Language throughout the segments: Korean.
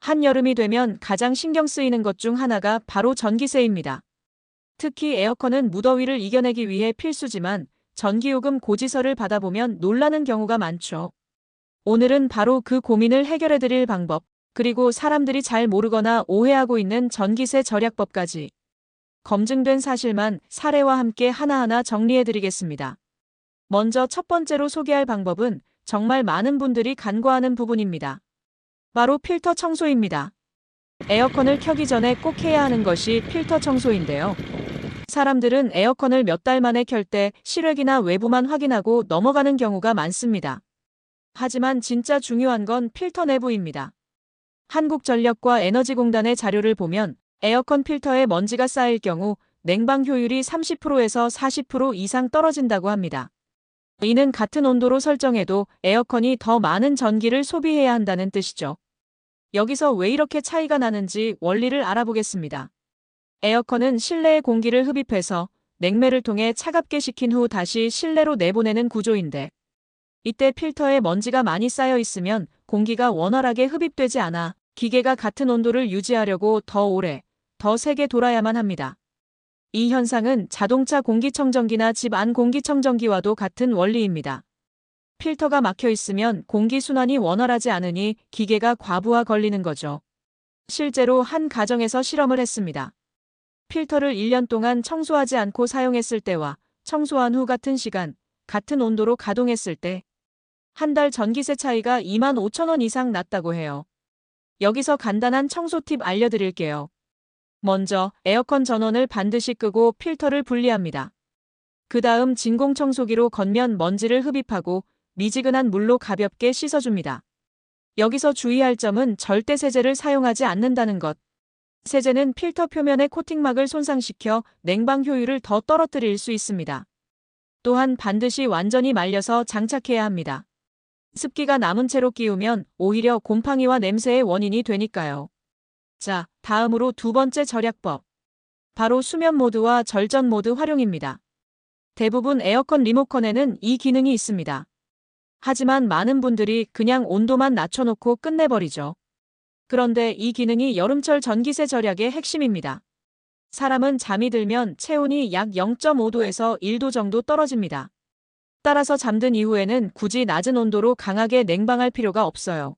한여름이 되면 가장 신경 쓰이는 것 중 하나가 바로 전기세입니다. 특히 에어컨은 무더위를 이겨내기 위해 필수지만 전기요금 고지서를 받아보면 놀라는 경우가 많죠. 오늘은 바로 그 고민을 해결해드릴 방법, 그리고 사람들이 잘 모르거나 오해하고 있는 전기세 절약법까지 검증된 사실만 사례와 함께 하나하나 정리해드리겠습니다. 먼저 첫 번째로 소개할 방법은 정말 많은 분들이 간과하는 부분입니다. 바로 필터 청소입니다. 에어컨을 켜기 전에 꼭 해야 하는 것이 필터 청소인데요. 사람들은 에어컨을 몇 달 만에 켤 때 실외기나 외부만 확인하고 넘어가는 경우가 많습니다. 하지만 진짜 중요한 건 필터 내부입니다. 한국전력과 에너지공단의 자료를 보면 에어컨 필터에 먼지가 쌓일 경우 냉방 효율이 30%에서 40% 이상 떨어진다고 합니다. 이는 같은 온도로 설정해도 에어컨이 더 많은 전기를 소비해야 한다는 뜻이죠. 여기서 왜 이렇게 차이가 나는지 원리를 알아보겠습니다. 에어컨은 실내에 공기를 흡입해서 냉매를 통해 차갑게 식힌 후 다시 실내로 내보내는 구조인데, 이때 필터에 먼지가 많이 쌓여 있으면 공기가 원활하게 흡입되지 않아 기계가 같은 온도를 유지하려고 더 오래, 더 세게 돌아야만 합니다. 이 현상은 자동차 공기청정기나 집 안 공기청정기와도 같은 원리입니다. 필터가 막혀 있으면 공기순환이 원활하지 않으니 기계가 과부하 걸리는 거죠. 실제로 한 가정에서 실험을 했습니다. 필터를 1년 동안 청소하지 않고 사용했을 때와 청소한 후 같은 시간, 같은 온도로 가동했을 때 한 달 전기세 차이가 25,000원 이상 났다고 해요. 여기서 간단한 청소 팁 알려드릴게요. 먼저 에어컨 전원을 반드시 끄고 필터를 분리합니다. 그 다음 진공청소기로 겉면 먼지를 흡입하고 미지근한 물로 가볍게 씻어줍니다. 여기서 주의할 점은 절대 세제를 사용하지 않는다는 것. 세제는 필터 표면의 코팅막을 손상시켜 냉방 효율을 더 떨어뜨릴 수 있습니다. 또한 반드시 완전히 말려서 장착해야 합니다. 습기가 남은 채로 끼우면 오히려 곰팡이와 냄새의 원인이 되니까요. 자, 다음으로 두 번째 절약법. 바로 수면 모드와 절전 모드 활용입니다. 대부분 에어컨 리모컨에는 이 기능이 있습니다. 하지만 많은 분들이 그냥 온도만 낮춰놓고 끝내버리죠. 그런데 이 기능이 여름철 전기세 절약의 핵심입니다. 사람은 잠이 들면 체온이 약 0.5도에서 1도 정도 떨어집니다. 따라서 잠든 이후에는 굳이 낮은 온도로 강하게 냉방할 필요가 없어요.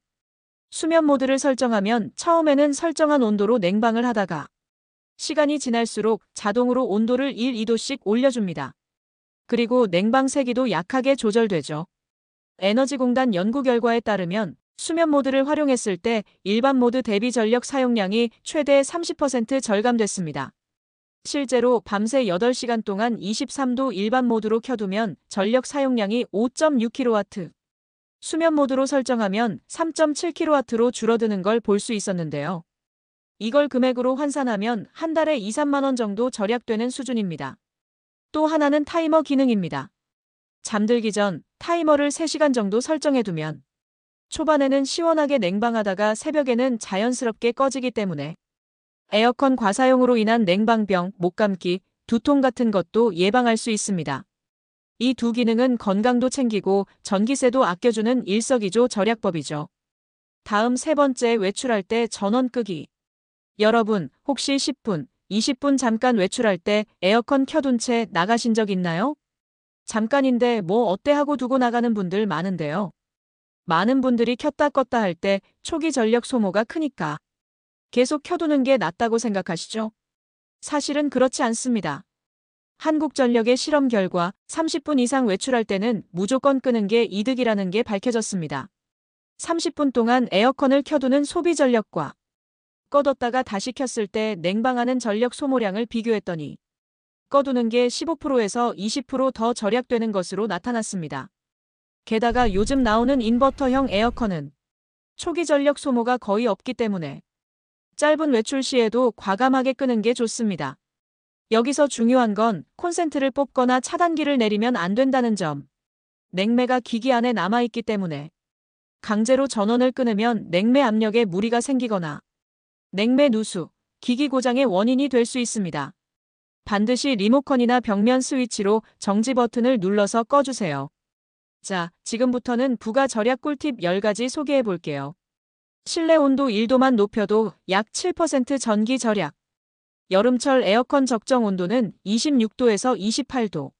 수면 모드를 설정하면 처음에는 설정한 온도로 냉방을 하다가 시간이 지날수록 자동으로 온도를 1, 2도씩 올려줍니다. 그리고 냉방 세기도 약하게 조절되죠. 에너지공단 연구 결과에 따르면 수면 모드를 활용했을 때 일반 모드 대비 전력 사용량이 최대 30% 절감됐습니다. 실제로 밤새 8시간 동안 23도 일반 모드로 켜두면 전력 사용량이 5.6kW, 수면 모드로 설정하면 3.7kW로 줄어드는 걸 볼 수 있었는데요. 이걸 금액으로 환산하면 한 달에 2, 3만 원 정도 절약되는 수준입니다. 또 하나는 타이머 기능입니다. 잠들기 전 타이머를 3시간 정도 설정해두면 초반에는 시원하게 냉방하다가 새벽에는 자연스럽게 꺼지기 때문에 에어컨 과사용으로 인한 냉방병, 목감기, 두통 같은 것도 예방할 수 있습니다. 이 두 기능은 건강도 챙기고 전기세도 아껴주는 일석이조 절약법이죠. 다음 세 번째, 외출할 때 전원 끄기. 여러분, 혹시 10분, 20분 잠깐 외출할 때 에어컨 켜둔 채 나가신 적 있나요? 잠깐인데 뭐 어때 하고 두고 나가는 분들 많은데요. 많은 분들이 켰다 껐다 할 때 초기 전력 소모가 크니까 계속 켜두는 게 낫다고 생각하시죠? 사실은 그렇지 않습니다. 한국전력의 실험 결과 30분 이상 외출할 때는 무조건 끄는 게 이득이라는 게 밝혀졌습니다. 30분 동안 에어컨을 켜두는 소비 전력과 꺼뒀다가 다시 켰을 때 냉방하는 전력 소모량을 비교했더니 꺼두는 게 15%에서 20%더 절약되는 것으로 나타났습니다. 게다가 요즘 나오는 인버터형 에어컨은 초기 전력 소모가 거의 없기 때문에 짧은 외출 시에도 과감하게 끄는 게 좋습니다. 여기서 중요한 건 콘센트를 뽑거나 차단기를 내리면 안 된다는 점. 냉매가 기기 안에 남아있기 때문에 강제로 전원을 끊으면 냉매 압력에 무리가 생기거나 냉매 누수, 기기 고장의 원인이 될 수 있습니다. 반드시 리모컨이나 벽면 스위치로 정지 버튼을 눌러서 꺼주세요. 자, 지금부터는 부가 절약 꿀팁 10가지 소개해 볼게요. 실내 온도 1도만 높여도 약 7% 전기 절약. 여름철 에어컨 적정 온도는 26도에서 28도.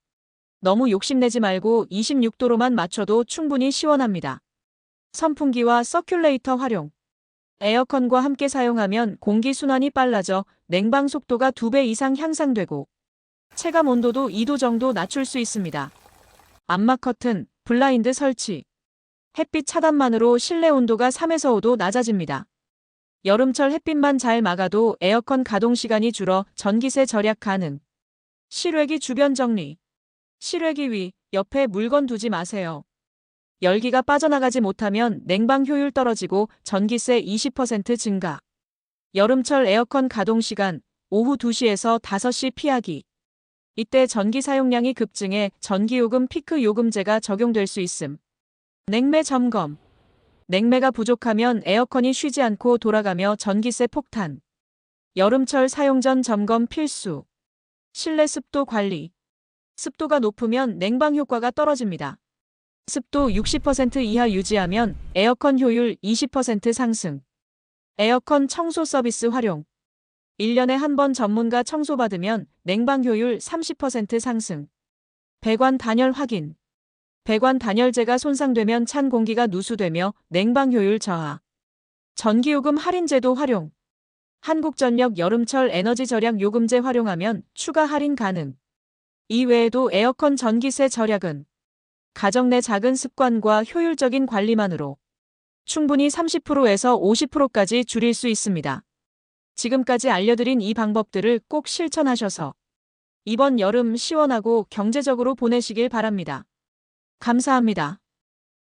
너무 욕심내지 말고 26도로만 맞춰도 충분히 시원합니다. 선풍기와 서큘레이터 활용. 에어컨과 함께 사용하면 공기순환이 빨라져 냉방 속도가 2배 이상 향상되고 체감 온도도 2도 정도 낮출 수 있습니다. 암막 커튼, 블라인드 설치. 햇빛 차단만으로 실내 온도가 3에서 5도 낮아집니다. 여름철 햇빛만 잘 막아도 에어컨 가동 시간이 줄어 전기세 절약 가능. 실외기 주변 정리. 실외기 위, 옆에 물건 두지 마세요. 열기가 빠져나가지 못하면 냉방 효율 떨어지고 전기세 20% 증가. 여름철 에어컨 가동 시간 오후 2시에서 5시 피하기. 이때 전기 사용량이 급증해 전기요금 피크 요금제가 적용될 수 있음. 냉매 점검. 냉매가 부족하면 에어컨이 쉬지 않고 돌아가며 전기세 폭탄. 여름철 사용 전 점검 필수. 실내 습도 관리. 습도가 높으면 냉방 효과가 떨어집니다. 습도 60% 이하 유지하면 에어컨 효율 20% 상승. 에어컨 청소 서비스 활용. 1년에 한 번 전문가 청소받으면 냉방 효율 30% 상승. 배관 단열 확인. 배관 단열재가 손상되면 찬 공기가 누수되며 냉방 효율 저하. 전기요금 할인제도 활용. 한국전력 여름철 에너지 절약 요금제 활용하면 추가 할인 가능. 이외에도 에어컨 전기세 절약은 가정 내 작은 습관과 효율적인 관리만으로 충분히 30%에서 50%까지 줄일 수 있습니다. 지금까지 알려드린 이 방법들을 꼭 실천하셔서 이번 여름 시원하고 경제적으로 보내시길 바랍니다. 감사합니다.